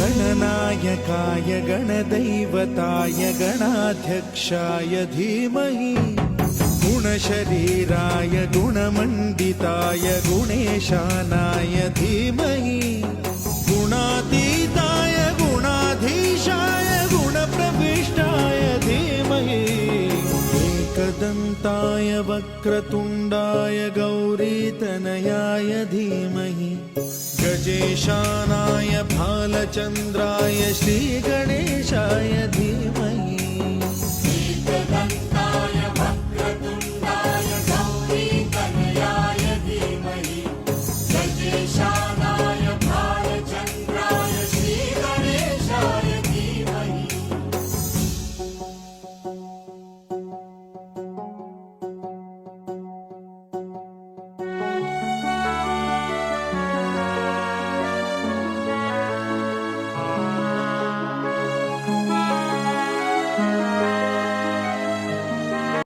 गणनायकाय गणदैवताय गणाध्यक्षाय धीमहि गुणशरीराय गुणमण्डिताय गुणेशानाय धीमहि गुणातीताय गुणाधीशाय गुणप्रविष्टाय धीमहि एकदन्ताय वक्रतुण्डाय गौरीतनयाय धीमहि गजेशानाय भालचन्द्राय श्रीगणेशाय धीमहि